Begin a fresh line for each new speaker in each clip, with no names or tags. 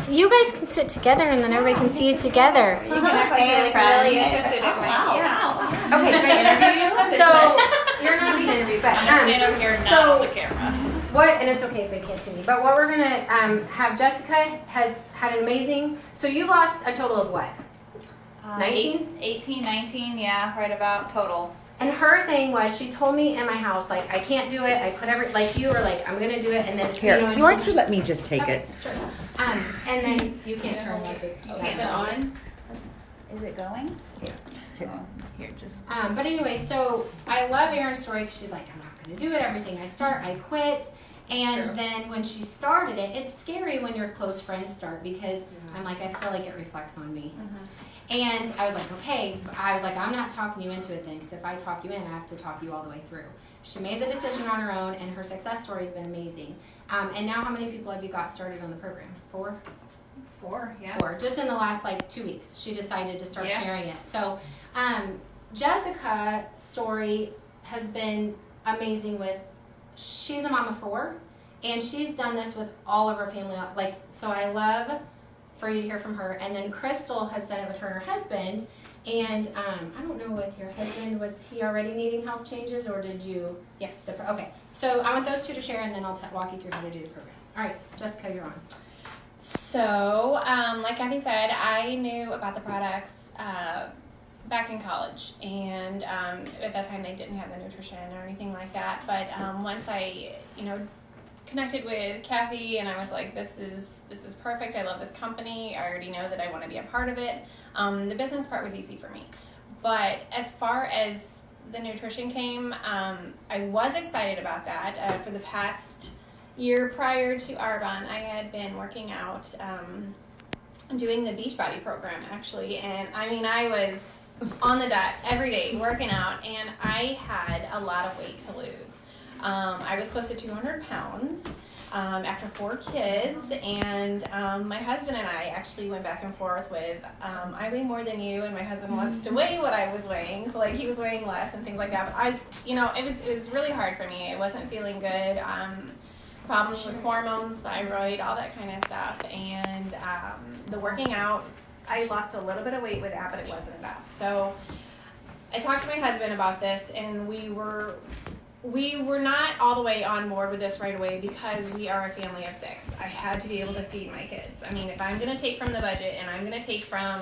You guys can sit together and then everybody can see you together.
You can act like you're really interested in my
Okay, should I interview you? So you're not being interviewed, but
stand over here now on the camera.
What? And it's okay if they can't see me. But what we're gonna have Jessica has had an amazing. So you lost a total of what? 19?
18, 19, yeah, right about total.
And her thing was, she told me in my house, like, I can't do it. I put like you were like, I'm gonna do it, and then
Here,
and
why don't you let me just take
okay,
it?
Sure. And then you can't turn once it's
Okay, is it on? Is it going?
Here.
Oh, here, just.
But anyway, so I love Erin's story because she's like, I'm not going to do it. Everything I start, I quit. And
True.
then when she started it, it's scary when your close friends start because I'm like, I feel like it reflects on me. And I was like, okay. I was like, I'm not talking you into it then because if I talk you in, I have to talk you all the way through. She made the decision on her own, and her success story has been amazing. And now how many people have you got started on the program? 4?
4, yeah.
4. Just in the last, 2 weeks, she decided to start
Yeah.
sharing it. So Jessica's story has been amazing she's a mom of 4, and she's done this with all of her family. So I love for you to hear from her. And then Crystal has done it with her and her husband. And I don't know with your husband, was he already needing health changes, or did you?
Yes.
Okay. So I want those 2 to share, and then I'll walk you through how to do the program. All right, Jessica, you're on.
So, like Kathy said, I knew about the products back in college, and at that time they didn't have the nutrition or anything like that. But once I, connected with Kathy, and I was like, this is perfect. I love this company. I already know that I want to be a part of it. The business part was easy for me, but as far as the nutrition came, I was excited about that. For the past year prior to Arbonne, I had been working out, doing the Beachbody program actually, and I was on the dot every day working out, and I had a lot of weight to lose. I was close to 200 pounds after 4 kids, and my husband and I actually went back and forth with, I weigh more than you, and my husband wants to weigh what I was weighing, so he was weighing less and things like that. But it was really hard for me. I wasn't feeling good. Problems with hormones, thyroid, all that kind of stuff, and the working out, I lost a little bit of weight with that, but it wasn't enough. So I talked to my husband about this, and we were not all the way on board with this right away because we are a family of 6. I had to be able to feed my kids. If I'm going to take from the budget and I'm going to take from,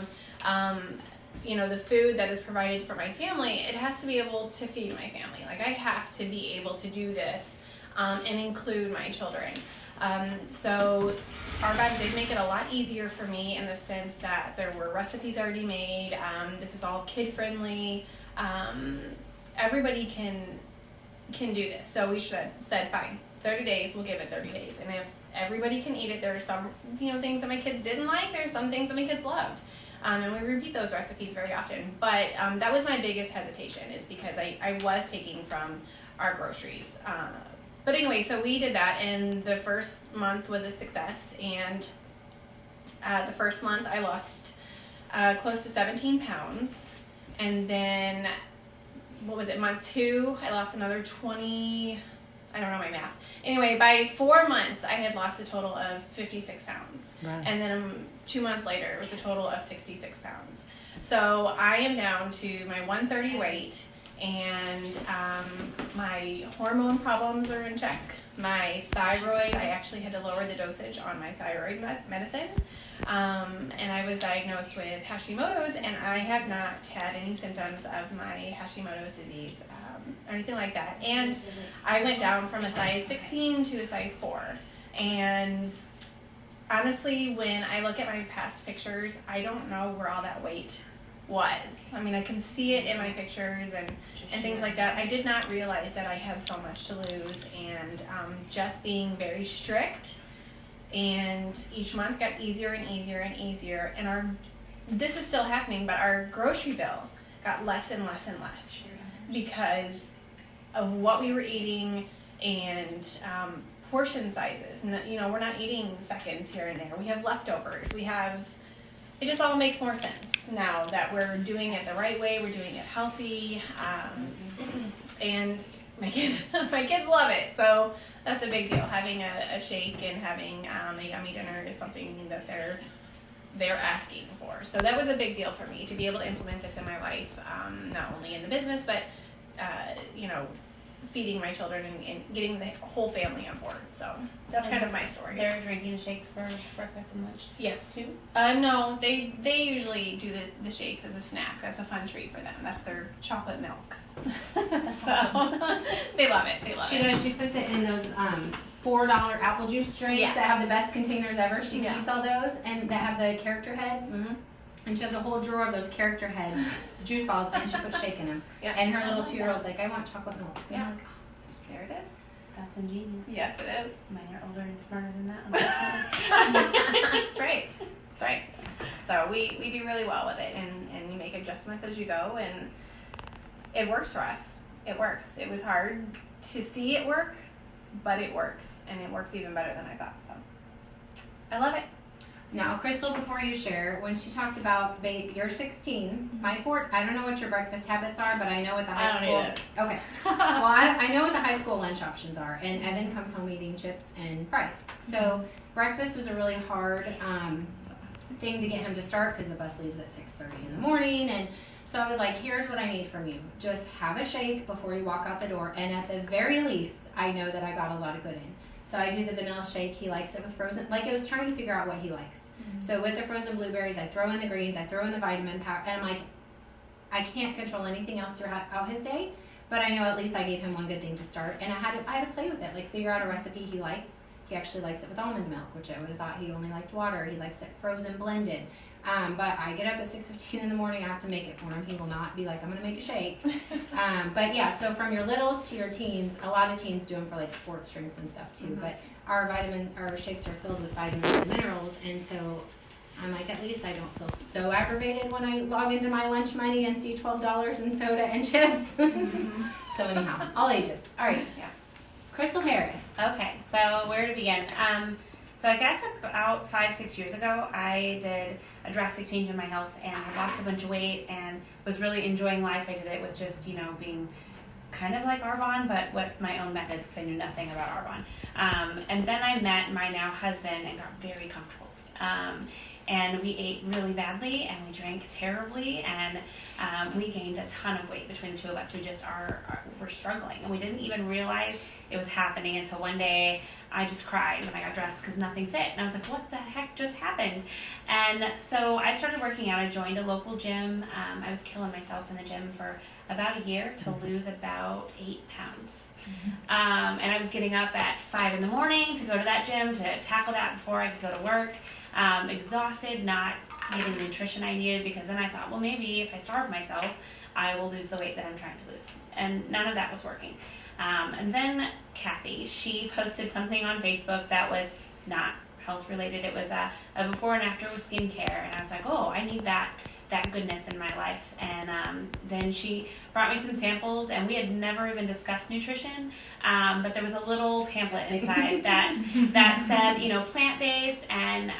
the food that is provided for my family, it has to be able to feed my family. I have to be able to do this and include my children. So Arbonne did make it a lot easier for me in the sense that there were recipes already made. This is all kid friendly. Everybody can do this. So we should have said, fine, 30 days, we'll give it 30 days. And if everybody can eat it, there are some things that my kids didn't like, there are some things that my kids loved. And we repeat those recipes very often. But that was my biggest hesitation, is because I was taking from our groceries. But anyway, so we did that, and the first month was a success. And the first month I lost close to 17 pounds. And then, month 2, I lost another 20, I don't know my math. Anyway, by 4 months, I had lost a total of 56 pounds.
Wow.
And then 2 months later, it was a total of 66 pounds. So I am down to my 130 weight, and my hormone problems are in check. My thyroid, I actually had to lower the dosage on my thyroid medicine. And I was diagnosed with Hashimoto's, and I have not had any symptoms of my Hashimoto's disease or anything like that. And I went down from a size 16 to a size 4. And honestly, when I look at my past pictures, I don't know where all that weight was. I can see it in my pictures and things like that. I did not realize that I had so much to lose, and just being very strict. And each month got easier and easier and easier. And this is still happening, but our grocery bill got less and less and less because of what we were eating and portion sizes. And we're not eating seconds here and there. We have leftovers. It just all makes more sense now that we're doing it the right way. We're doing it healthy, and my kids love it. So That's a big deal. Having a shake and having a yummy dinner is something that they're asking for. So that was a big deal for me to be able to implement this in my life, not only in the business, but feeding my children and getting the whole family on board. So that's kind of my story.
They're drinking shakes for breakfast and lunch.
Yes.
Too?
No, they usually do the shakes as a snack. That's a fun treat for them. That's their chocolate milk. So they love it.
She does. She puts it in those $4 apple juice drinks that have the best containers ever. She keeps all those and that have the character heads. Mm-hmm. And she has a whole drawer of those character head juice balls, and she puts shake in them. Yeah. And her little 2-year-old's like, I want chocolate milk.
Yeah.
I'm like, oh, so there it is.
That's ingenious.
Yes, it is.
Mine are older and smarter than that.
That's right. That's right. So we do really well with it, and we make adjustments as you go, and it works for us. It works. It was hard to see it work, but it works, and it works even better than I thought. So I love it.
Now, Crystal, before you share, when she talked about you're 16, I don't know what your breakfast habits are, but I know what the high school. Okay. Well, I know what the high school lunch options are, and Evan comes home eating chips and fries. So breakfast was a really hard thing to get him to start because the bus leaves at 6:30 in the morning, and so I was like, here's what I need from you. Just have a shake before you walk out the door, and at the very least, I know that I got a lot of good in. So I do the vanilla shake. He likes it with frozen. Like, it was trying to figure out what he likes. Mm-hmm. So with the frozen blueberries, I throw in the greens, I throw in the vitamin powder, and I'm like, I can't control anything else throughout his day, but I know at least I gave him one good thing to start, and I had to play with it, like figure out a recipe he likes. He actually likes it with almond milk, which I would have thought he only liked water. He likes it frozen blended. But I get up at 6:15 in the morning. I have to make it for him. He will not be like, I'm going to make a shake. But yeah, so from your littles to your teens, a lot of teens do them for like sports drinks and stuff too. Mm-hmm. But our shakes are filled with vitamins and minerals. And so I'm like, at least I don't feel so aggravated when I log into my lunch money and see $12 in soda and chips. Mm-hmm. So anyhow, all ages. All right. Yeah. Crystal Harris.
Okay, so where to begin? So I guess about 5-6 years ago, I did a drastic change in my health, and I lost a bunch of weight and was really enjoying life. I did it with just, being kind of like Arbonne, but with my own methods because I knew nothing about Arbonne. And then I met my now husband and got very comfortable. And we ate really badly, and we drank terribly, and we gained a ton of weight between the two of us. We just were struggling, and we didn't even realize it was happening until one day I just cried when I got dressed because nothing fit. And I was like, what the heck just happened? And so I started working out. I joined a local gym. I was killing myself in the gym for about a year to lose about 8 pounds. Mm-hmm. And I was getting up at 5 in the morning to go to that gym to tackle that before I could go to work. Exhausted, not getting the nutrition I needed, because then I thought, well, maybe if I starve myself, I will lose the weight that I'm trying to lose. And none of that was working. And then Kathy, she posted something on Facebook that was not health related. It was a before and after with skincare, and I was like, oh, I need that goodness in my life. And then she brought me some samples, and we had never even discussed nutrition, but there was a little pamphlet inside that said, plant-based, and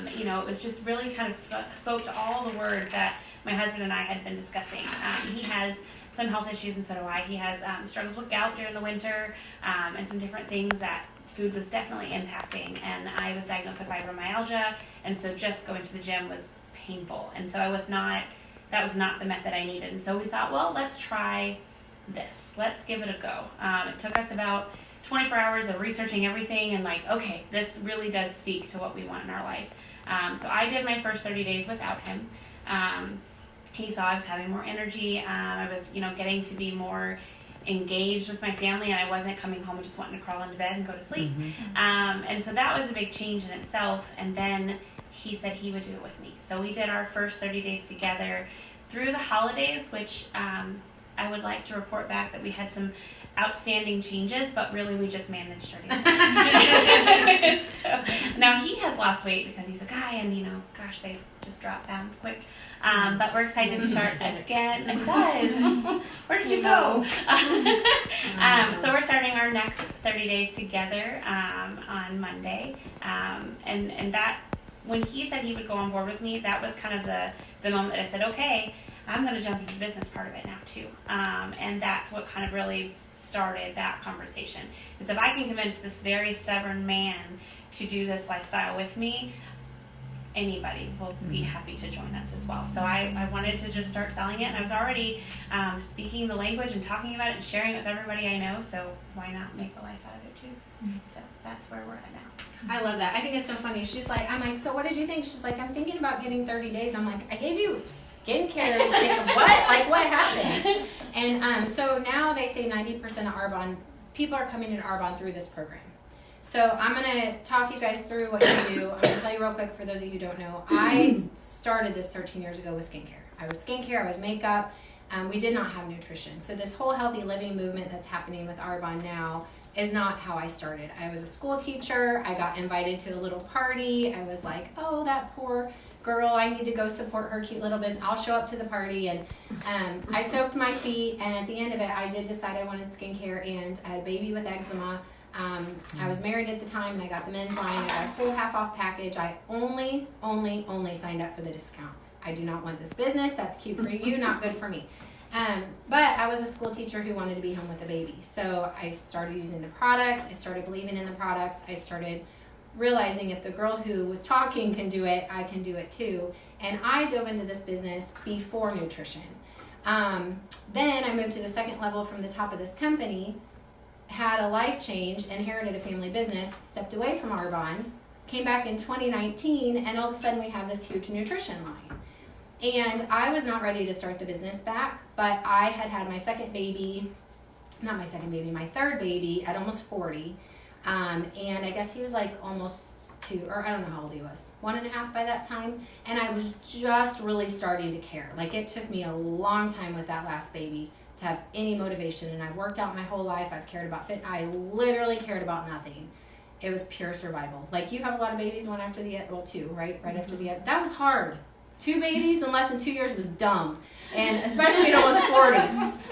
it was just really kind of spoke to all the words that my husband and I had been discussing. He has some health issues, and so do I. He has struggles with gout during the winter, and some different things that food was definitely impacting. And I was diagnosed with fibromyalgia, and so just going to the gym was painful. And so that was not the method I needed. And so we thought, well, let's try this. Let's give it a go. It took us about 24 hours of researching everything and okay, this really does speak to what we want in our life. So I did my first 30 days without him. He saw I was having more energy. I was, getting to be more engaged with my family, and I wasn't coming home and just wanting to crawl into bed and go to sleep. Mm-hmm. And so that was a big change in itself. And then he said he would do it with me. So we did our first 30 days together through the holidays, which I would like to report back that we had some outstanding changes, but really we just managed 30 days. So, now he has lost weight because he's a guy, and they just drop pounds quick. But we're excited to start again. It does. Where did you go? So we're starting our next 30 days together on Monday. And that, when he said he would go on board with me, that was kind of the moment that I said, okay, I'm going to jump into the business part of it now too. And that's what kind of really started that conversation. Because if I can convince this very stubborn man to do this lifestyle with me, anybody will be happy to join us as well. So I wanted to just start selling it, and I was already speaking the language and talking about it and sharing it with everybody I know, so why not make a life out of it too? So that's where we're at now.
I love that. I think it's so funny. She's like, I'm like, so what did you think? She's like, I'm thinking about getting 30 days. I'm like, I gave you skincare. Like, what? Like, what happened? And so now they say 90% of Arbonne, people are coming into Arbonne through this program. So I'm going to talk you guys through what you do. I'm going to tell you real quick for those of you who don't know. I started this 13 years ago with skincare. I was skincare, I was makeup. We did not have nutrition. So this whole healthy living movement that's happening with Arbonne now is not how I started. I was a school teacher. I got invited to a little party. I was like, oh, that poor girl, I need to go support her cute little business. I'll show up to the party. And I soaked my feet. And at the end of it, I did decide I wanted skincare. And I had a baby with eczema. I was married at the time, and I got the men's line. I got a whole half-off package. I only signed up for the discount. I do not want this business. That's cute for you, not good for me. But I was a school teacher who wanted to be home with a baby. So I started using the products. I started believing in the products. I started realizing if the girl who was talking can do it, I can do it too. And I dove into this business before nutrition. Then I moved to the second level from the top of this company, had a life change, inherited a family business, stepped away from Arbonne, came back in 2019, and all of a sudden we have this huge nutrition line. And I was not ready to start the business back, but I had my second baby, my third baby at almost 40. And I guess he was like almost 2, or I don't know how old he was, 1.5 by that time. And I was just really starting to care. Like, it took me a long time with that last baby to have any motivation. And I've worked out my whole life. I've cared about I literally cared about nothing. It was pure survival. Like, you have a lot of babies, one after the other, well, 2, right? Right after the other. That was hard. 2 babies in less than 2 years was dumb, and especially at almost 40.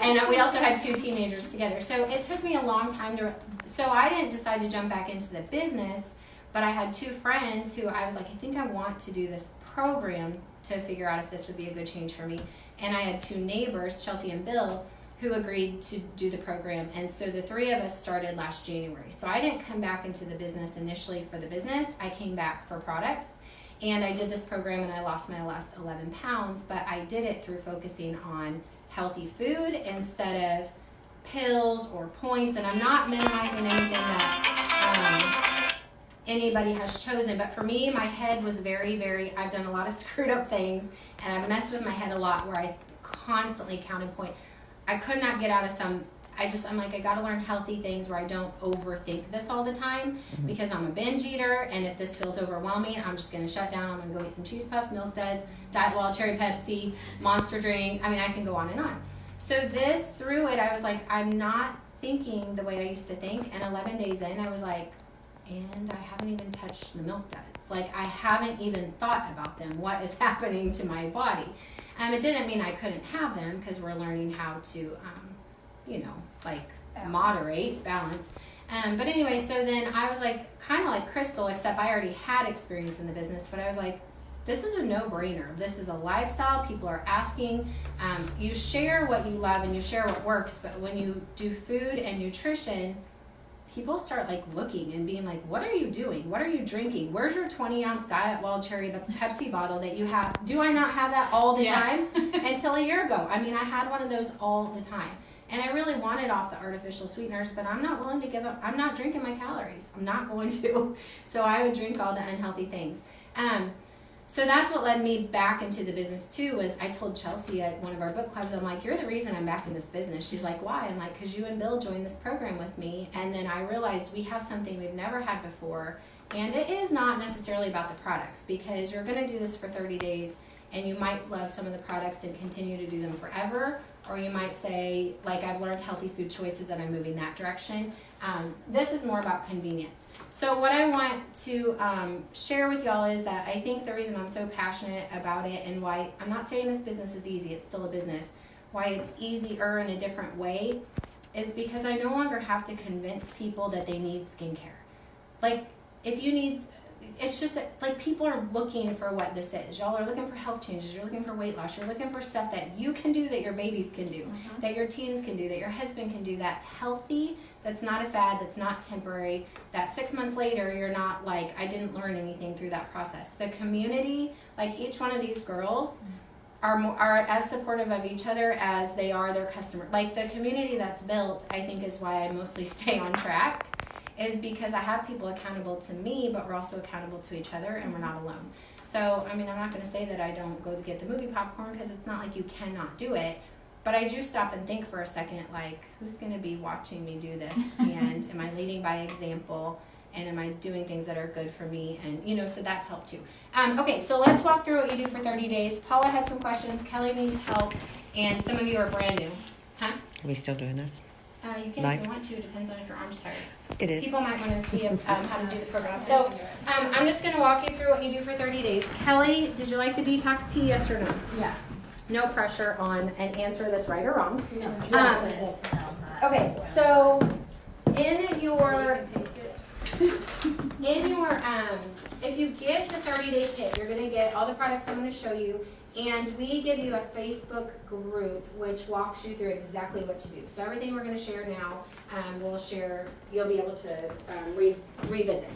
And we also had 2 teenagers together. So it took me a long time so I didn't decide to jump back into the business, but I had 2 friends who I was like, I think I want to do this program to figure out if this would be a good change for me. And I had 2 neighbors, Chelsea and Bill, who agreed to do the program. And so the 3 of us started last January. So I didn't come back into the business initially for the business. I came back for products. And I did this program, and I lost my last 11 pounds, but I did it through focusing on healthy food instead of pills or points. And I'm not minimizing anything that anybody has chosen, but for me, my head was very, I've done a lot of screwed up things, and I've messed with my head a lot where I constantly counted points. I could not get out of I'm like, I gotta learn healthy things where I don't overthink this all the time, because I'm a binge eater, and if this feels overwhelming, I'm just gonna shut down. I'm gonna go eat some cheese puffs, Milk Duds, Diet Wall, Cherry Pepsi, Monster Drink. I mean, I can go on and on. So through it, I was like, I'm not thinking the way I used to think, and 11 days in, I was like, and I haven't even touched the Milk Duds. Like, I haven't even thought about them. What is happening to my body? It didn't mean I couldn't have them, because we're learning how to, balance. But anyway, so then I was like, kind of like Crystal, except I already had experience in the business, but I was like, this is a no-brainer. This is a lifestyle. People are asking. You share what you love and you share what works, but when you do food and nutrition, people start like looking and being like, what are you doing? What are you drinking? Where's your 20-ounce Diet Wild Cherry Pepsi bottle that you have? Do I not have that all the time? Until a year ago. I mean, I had one of those all the time. And I really wanted off the artificial sweeteners, but I'm not willing to give up. I'm not drinking my calories. I'm not going to. So I would drink all the unhealthy things. So that's what led me back into the business too, was I told Chelsea at one of our book clubs, I'm like, you're the reason I'm back in this business. She's like, why? I'm like, because you and Bill joined this program with me. And then I realized we have something we've never had before. And it is not necessarily about the products, because you're going to do this for 30 days and you might love some of the products and continue to do them forever. Or you might say, like, I've learned healthy food choices and I'm moving that direction. This is more about convenience. So what I want to share with y'all is that I think the reason I'm so passionate about it, and why I'm not saying this business is easy, it's still a business, why it's easier in a different way, is because I no longer have to convince people that they need skincare. Like, if you need it's just like people are looking for what this is. Y'all are looking for health changes. You're looking for weight loss. You're looking for stuff that you can do, that your babies can do, that your teens can do, that your husband can do, that's healthy, that's not a fad, that's not temporary, that 6 months later you're not like, I didn't learn anything through that process. The community, like each one of these girls, are as supportive of each other as they are their customer. Like the community that's built, I think is why I mostly stay on track, is because I have people accountable to me, but we're also accountable to each other, and we're not alone. So, I mean, I'm not going to say that I don't go to get the movie popcorn, because it's not like you cannot do it, but I do stop and think for a second, like, who's going to be watching me do this, and am I leading by example, and am I doing things that are good for me, and, you know, so that's helped too. Okay, so let's walk through what you do for 30 days. Paula had some questions, Kelly needs help, and some of you are brand new. Huh?
Are we still doing this?
You can
Live?
if you want to, depends on if your arm's tired.
It is.
People might want to see how to do the program. So I'm just going to walk you through what you do for 30 days. Kelly, did you like the detox tea, yes or no?
Yes.
No pressure on an answer that's right or wrong.
Yes, it is.
Okay, so in your, if you get the 30-day kit, you're going to get all the products I'm going to show you, and we give you a Facebook group which walks you through exactly what to do. So everything we're going to share now, we'll share, you'll be able to revisit.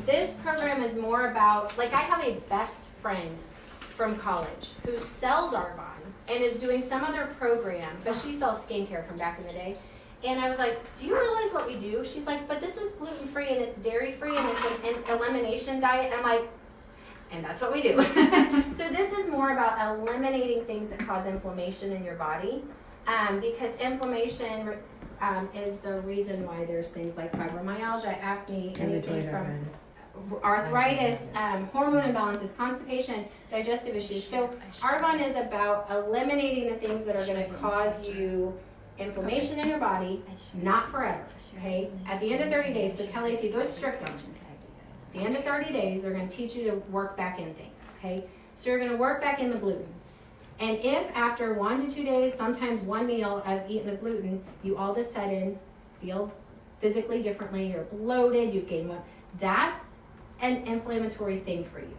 This program is more about, like I have a best friend from college who sells Arbonne and is doing some other program, but she sells skincare from back in the day. And I was like, do you realize what we do? She's like, but this is gluten-free and it's dairy-free and it's an elimination diet. And I'm like, and that's what we do. So this is more about eliminating things that cause inflammation in your body, because inflammation is the reason why there's things like fibromyalgia, acne, anything from arthritis, hormone imbalances, constipation, digestive issues. So Arbonne is about eliminating the things that are going to cause you inflammation in your body, not forever, okay? At the end of 30 days, so Kelly, if you go strict on this, at the end of 30 days, they're going to teach you to work back in things, okay? So you're going to work back in the gluten. And if after 1 to 2 days, sometimes one meal of eating the gluten, you all of a sudden feel physically differently, you're bloated, you've gained weight, that's an inflammatory thing for you.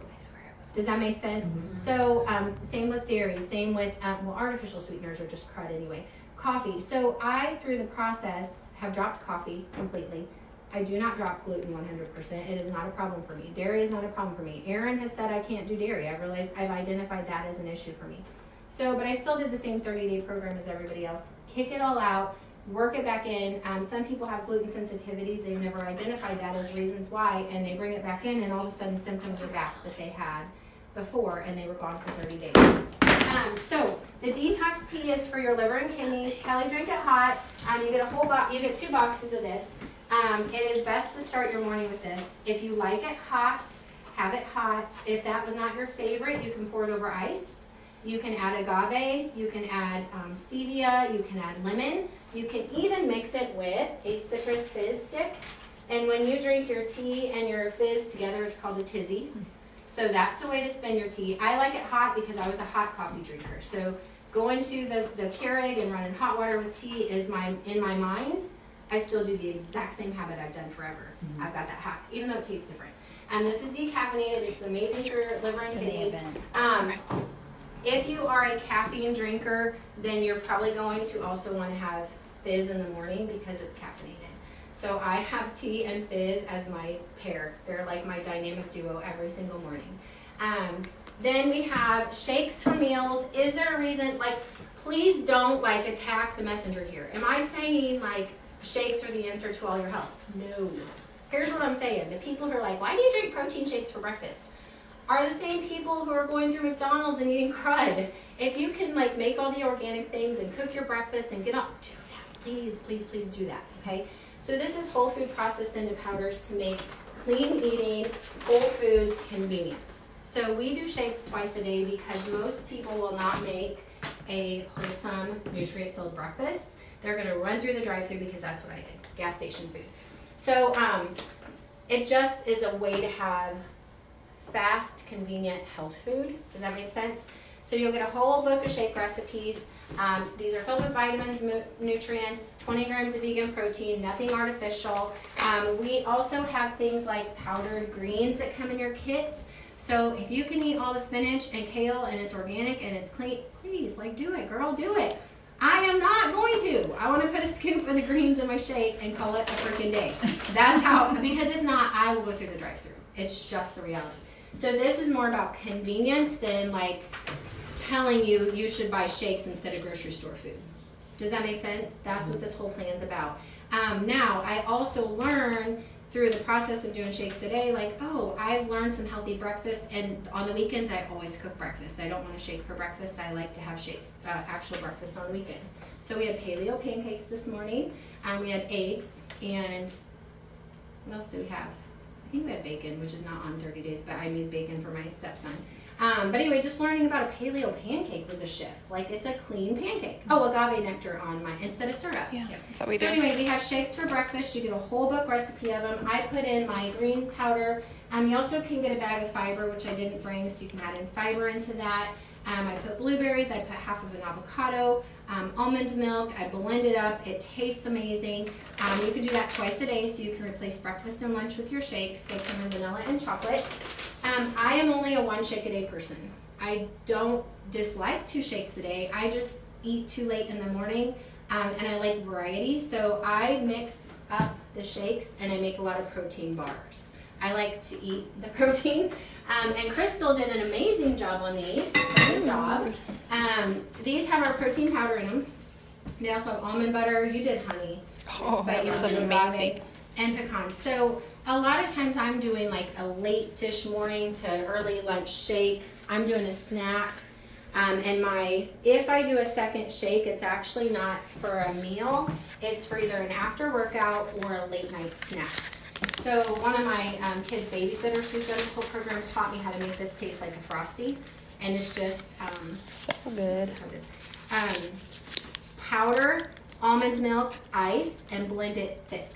Does that make sense? Mm-hmm. So same with dairy, same with, well, artificial sweeteners are just crud anyway. Coffee. So I, through the process, have dropped coffee completely. I do not drop gluten 100%. It is not a problem for me. Dairy is not a problem for me. Erin has said I can't do dairy. I've realized I've identified that as an issue for me. So, but I still did the same 30-day program as everybody else. Kick it all out, work it back in. Some people have gluten sensitivities. They've never identified that as reasons why, and they bring it back in, and all of a sudden symptoms are back that they had before, and they were gone for 30 days. So the detox tea is for your liver and kidneys. Kelly, drink it hot. You get a whole box. You get 2 boxes of this. It is best to start your morning with this. If you like it hot, have it hot. If that was not your favorite, you can pour it over ice. You can add agave. You can add stevia. You can add lemon. You can even mix it with a citrus fizz stick. And when you drink your tea and your fizz together, it's called a tizzy. So that's a way to spend your tea. I like it hot because I was a hot coffee drinker. So going to the Keurig and running hot water with tea is in my mind. I still do the exact same habit I've done forever. Mm-hmm. I've got that hot, even though it tastes different. This is decaffeinated. It's amazing for your liver and kidneys. If you are a caffeine drinker, then you're probably going to also want to have fizz in the morning because it's caffeinated. So I have tea and fizz as my pair. They're like my dynamic duo every single morning. Then we have shakes for meals. Is there a reason, like, please don't like attack the messenger here. Am I saying like shakes are the answer to all your health? No. Here's what I'm saying. The people who are like, why do you drink protein shakes for breakfast? Are the same people who are going through McDonald's and eating crud. If you can like make all the organic things and cook your breakfast and get up, do that. Please, please, please do that, okay? So this is whole food processed into powders to make clean eating, whole foods convenient. So we do shakes twice a day because most people will not make a wholesome, nutrient-filled breakfast. They're going to run through the drive-thru because that's what I did, gas station food. So it just is a way to have fast, convenient health food. Does that make sense? So you'll get a whole book of shake recipes. These are filled with vitamins, nutrients, 20 grams of vegan protein, nothing artificial. We also have things like powdered greens that come in your kit. So if you can eat all the spinach and kale and it's organic and it's clean, please, like, do it, girl, do it. I am not going to. I want to put a scoop of the greens in my shake and call it a freaking day. That's how, because if not, I will go through the drive-thru. It's just the reality. So this is more about convenience than like telling you you should buy shakes instead of grocery store food. Does that make sense? That's what this whole plan's about. Now, I also learned through the process of doing shakes today, like, oh, I've learned some healthy breakfast, and on the weekends I always cook breakfast. I don't want to shake for breakfast. I like to have actual breakfast on the weekends. So we had paleo pancakes this morning, we had eggs, and what else do we have? I think we had bacon, which is not on 30 days, but I made bacon for my stepson. But anyway, just learning about a paleo pancake was a shift. Like, it's a clean pancake. Oh, agave nectar on mine instead of syrup.
Yeah, that's what we do.
So anyway, we have shakes for breakfast. You get a whole book recipe of them. I put in my greens powder. You also can get a bag of fiber, which I didn't bring, so you can add in fiber into that. I put blueberries. I put half of an avocado, almond milk. I blend it up. It tastes amazing. You can do that twice a day, so you can replace breakfast and lunch with your shakes. They come in vanilla and chocolate. I am only a 1 shake a day person. I don't dislike 2 shakes a day. I just eat too late in the morning, and I like variety. So I mix up the shakes, and I make a lot of protein bars. I like to eat the protein. And Crystal did an amazing job on these, so good job. These have our protein powder in them. They also have almond butter. You did honey.
Oh,
but
that was
did
amazing.
agave and pecans. So a lot of times I'm doing like a late-ish morning to early lunch shake. I'm doing a snack. And if I do a second shake, it's actually not for a meal. It's for either an after workout or a late night snack. So one of my kids' babysitters who's done this whole program taught me how to make this taste like a Frosty. And it's just
So good.
Powder, almond milk, ice, and blend it thick.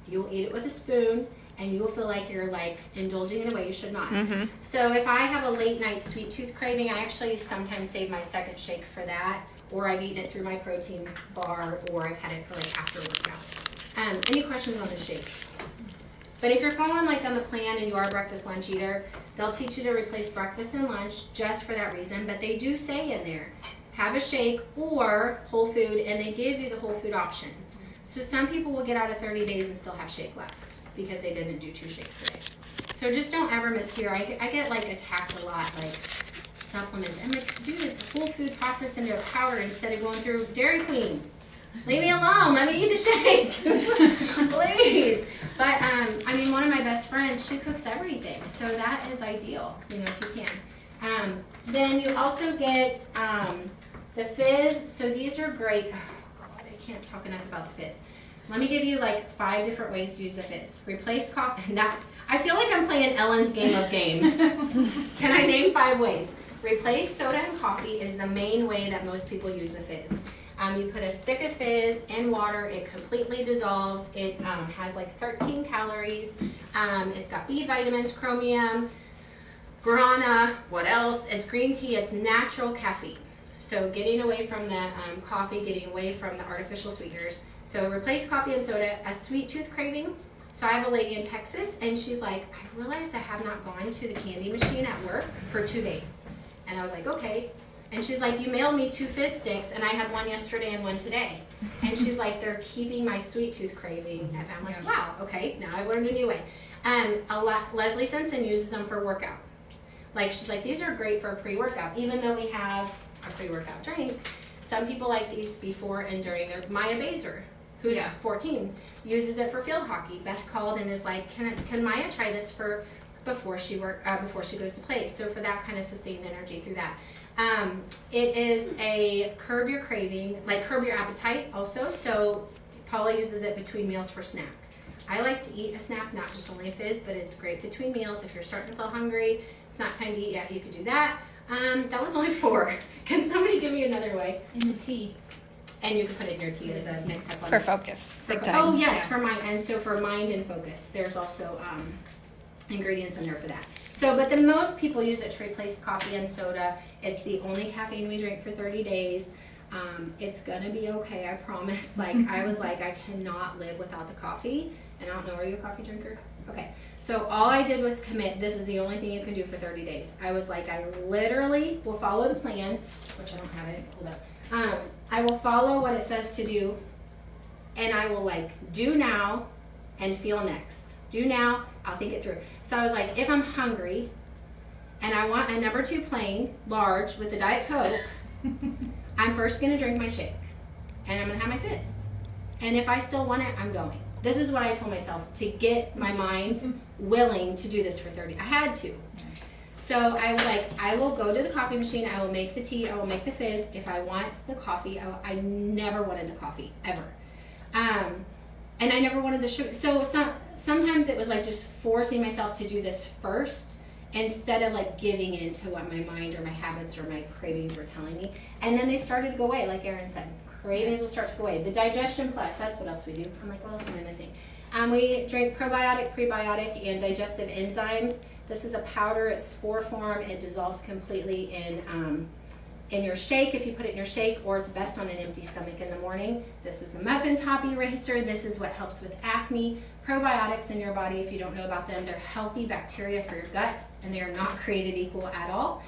You'll eat it with a spoon, and you will feel like you're like indulging in a way you should not.
Mm-hmm.
So if I have a late night sweet tooth craving, I actually sometimes save my second shake for that, or I've eaten it through my protein bar, or I've had it for like after workout. Any questions on the shakes? But if you're following like on the plan and you are a breakfast lunch eater, they'll teach you to replace breakfast and lunch just for that reason. But they do say in there, have a shake or whole food, and they give you the whole food options. So some people will get out of 30 days and still have shake left because they didn't do 2 shakes today. So just don't ever mishear. I get like attacked a lot, like supplements. I'm like, dude, it's a whole food processed into a powder instead of going through Dairy Queen. Leave me alone. Let me eat the shake. Please. But, I mean, one of my best friends, she cooks everything. So that is ideal, you know, if you can. Then you also get the fizz. So these are great. Oh, God, I can't talk enough about the fizz. Let me give you like 5 different ways to use the fizz. Replace coffee. Now, I feel like I'm playing Ellen's Game of Games. Can I name 5 ways? Replace soda and coffee is the main way that most people use the fizz. You put a stick of fizz in water, it completely dissolves. It has like 13 calories. It's got B vitamins, chromium, guarana, what else? It's green tea, it's natural caffeine. So getting away from the coffee, getting away from the artificial sweeteners. So replace coffee and soda. A sweet tooth craving. So I have a lady in Texas, and she's like, I realized I have not gone to the candy machine at work for 2 days. And I was like, okay. And she's like, you mailed me 2 fizz sticks, and I had one yesterday and one today. And she's like, they're keeping my sweet tooth craving. And I'm like, wow, okay, now I've learned a new way. And Leslie Simpson uses them for workout. Like, she's like, these are great for a pre-workout. Even though we have a pre-workout drink, some people like these before and during their, Maya Baser, who's 14, uses it for field hockey. Beth called and is like, can Maya try this for before she goes to play? So for that kind of sustained energy through that. It is a curb your craving, like curb your appetite also. So Paula uses it between meals for snack. I like to eat a snack, not just only a fizz, but it's great between meals. If you're starting to feel hungry, it's not time to eat yet, you could do that. That was only 4. Can somebody give me another way?
In the tea.
And you can put it in your tea as a mix up.
For focus. Big time.
Oh yes, for mind, and so for mind and focus, there's also ingredients in there for that. So, but the most people use it to replace coffee and soda. It's the only caffeine we drink for 30 days. It's gonna be okay, I promise. Like, I was like, I cannot live without the coffee. And I don't know, are you a coffee drinker? Okay. So all I did was commit, this is the only thing you can do for 30 days. I was like, I literally will follow the plan, which I don't have it, hold up. I will follow what it says to do, and I will like do now and feel next. Do now, I'll think it through. So I was like, if I'm hungry and I want a number 2 plain, large, with the Diet Coke, I'm first gonna drink my shake and I'm gonna have my fizz. And if I still want it, I'm going. This is what I told myself to get my mind willing to do this for 30. I had to. So I was like, I will go to the coffee machine, I will make the tea, I will make the fizz. If I want the coffee, I never wanted the coffee, ever. And I never wanted the sugar. So sometimes it was like just forcing myself to do this first instead of like giving in to what my mind or my habits or my cravings were telling me. And then they started to go away, like Erin said. Cravings will start to go away. The Digestion Plus, that's what else we do. I'm like, what else am I missing? We drink probiotic, prebiotic, and digestive enzymes. This is a powder. It's spore form. It dissolves completely in your shake if you put it in your shake, or it's best on an empty stomach in the morning. This is the muffin top eraser. This is what helps with acne. Probiotics in your body, if you don't know about them, they're healthy bacteria for your gut, and they are not created equal at all.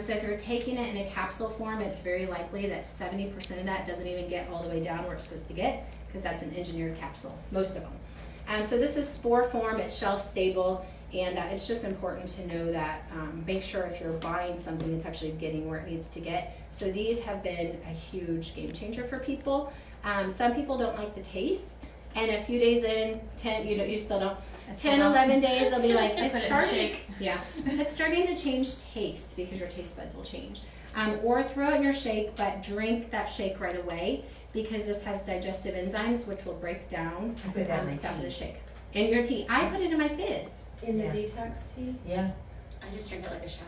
So if you're taking it in a capsule form, it's very likely that 70% of that doesn't even get all the way down where it's supposed to get, because that's an engineered capsule, most of them. So this is spore form, it's shelf stable, and it's just important to know that, make sure if you're buying something, it's actually getting where it needs to get. So these have been a huge game changer for people. Some people don't like the taste, and a few days in, 10, you still don't. 10, 11 days, they'll be like, it's starting to change taste, because your taste buds will change. Or throw it in your shake, but drink that shake right away, because this has digestive enzymes, which will break down the stuff in the shake. In your tea. I put it in my fizz.
In the detox tea?
Yeah.
I just drink it like a shot.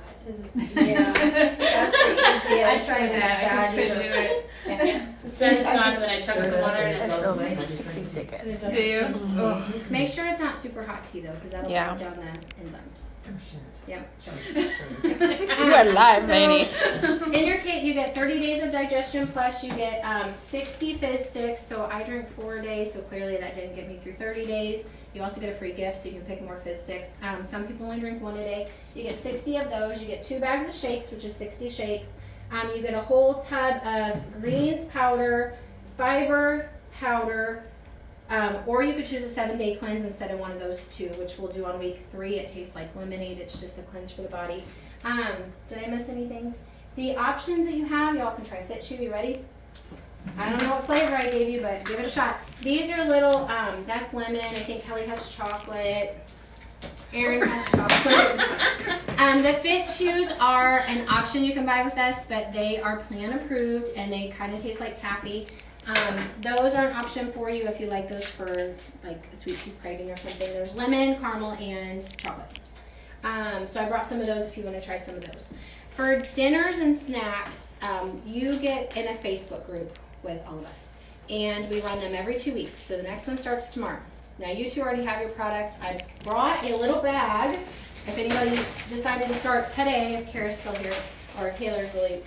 Yeah. That's the easiest.
I tried that. I just couldn't do it.
Then it's gone, and then I chug some water and it goes away.
Do you?
Make sure it's not super hot tea though, because that'll
Yeah.
break down the enzymes.
Oh, shit.
Yep.
You are live, lady.
In your kit, you get 30 days of digestion, plus you get 60 fizz sticks. So I drink 4 days, so clearly that didn't get me through 30 days. You also get a free gift, so you can pick more fizz sticks. Some people only drink 1 a day. You get 60 of those. You get 2 bags of shakes, which is 60 shakes. You get a whole tub of greens powder, fiber powder, or you could choose a 7-day cleanse instead of one of those 2, which we'll do on week 3. It tastes like lemonade. It's just a cleanse for the body. Did I miss anything? The options that you have, y'all can try Fit Chew. You ready? I don't know what flavor I gave you, but give it a shot. These are little, that's lemon. I think Kelly has chocolate. Erin has chocolate. The Fit Chews are an option you can buy with us, but they are plan approved and they kind of taste like taffy. Those are an option for you if you like those for like a sweet tooth craving or something. There's lemon, caramel, and chocolate. So I brought some of those if you want to try some of those. For dinners and snacks, you get in a Facebook group with all of us, and we run them every 2 weeks. So the next one starts tomorrow. Now you two already have your products. I brought a little bag if anybody decided to start today, if Kara's still here, or Taylor's really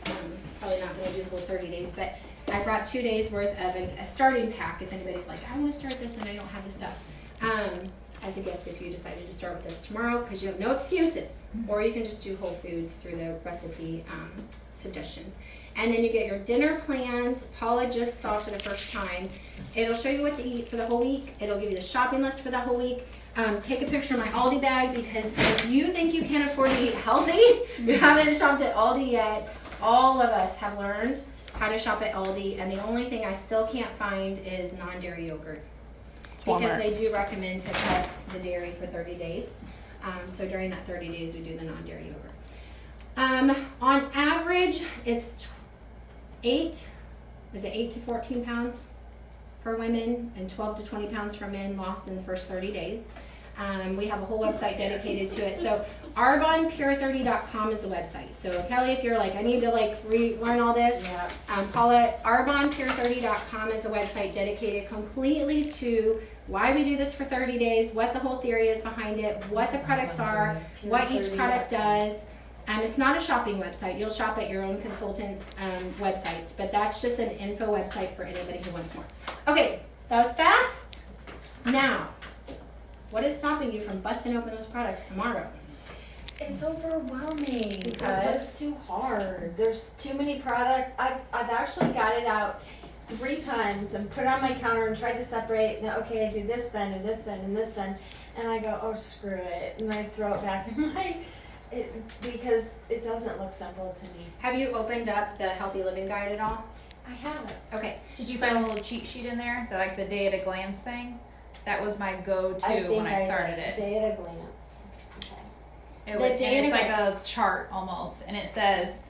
probably not going to do the whole 30 days, but I brought 2 days worth of a starting pack if anybody's like, I want to start this and I don't have the stuff. As a gift if you decided to start with this tomorrow, because you have no excuses. Or you can just do Whole Foods through the recipe suggestions. And then you get your dinner plans. Paula just saw for the first time. It'll show you what to eat for the whole week. It'll give you the shopping list for the whole week. Take a picture of my Aldi bag, because if you think you can't afford to eat healthy, you haven't shopped at Aldi yet. All of us have learned how to shop at Aldi, and the only thing I still can't find is non-dairy yogurt. Because they do recommend to cut the dairy for 30 days. So during that 30 days, we do the non-dairy yogurt. On average, it's 8 to 14 pounds for women and 12 to 20 pounds for men lost in the first 30 days. We have a whole website dedicated to it. So arbonpure30.com is the website. So Kelly, if you're like, I need to like relearn all this, Paula, arbonpure30.com is a website dedicated completely to why we do this for 30 days, what the whole theory is behind it, what the products are, what each product does. It's not a shopping website. You'll shop at your own consultant's websites, but that's just an info website for anybody who wants more. Okay, that was fast. Now, what is stopping you from busting open those products tomorrow?
It's overwhelming.
Because?
It's too hard. There's too many products. I've actually got it out 3 times and put it on my counter and tried to separate. Now, okay, I do this then and this then and this then, and I go, oh screw it, and I throw it back in my. Because it doesn't look simple to me.
Have you opened up the Healthy Living Guide at all?
I haven't.
Okay.
Did you find a little cheat sheet in there? Like the day at a glance thing? That was my go-to when I started it.
Day at a glance. Okay.
It's like a chart almost, and it says,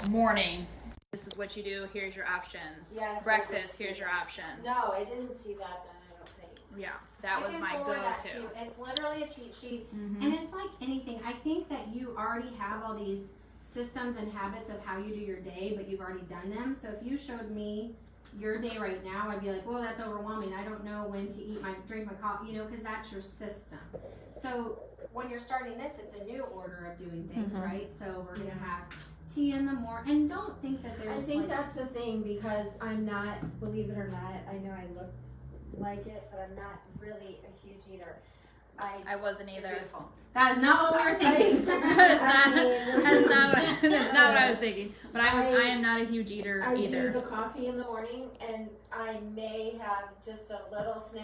morning. This is what you do. Here's your options.
Yes,
Breakfast. Here's your options.
No, I didn't see that then. I don't think.
Yeah, that was my go-to.
It's literally a cheat sheet, and it's like anything. I think that you already have all these systems and habits of how you do your day, but you've already done them. So if you showed me your day right now, I'd be like, well, that's overwhelming. I don't know when to drink my coffee, because that's your system. So when you're starting this, it's a new order of doing things, right? So we're gonna have tea in the morning, and don't think that there's.
I think that's the thing, because I'm not, believe it or not, I know I look like it, but I'm not really a huge eater.
I wasn't either.
Beautiful. That is not what we were thinking.
That's not what I was thinking. But I am not a huge eater either.
I do the coffee in the morning, and I may have just a little snack.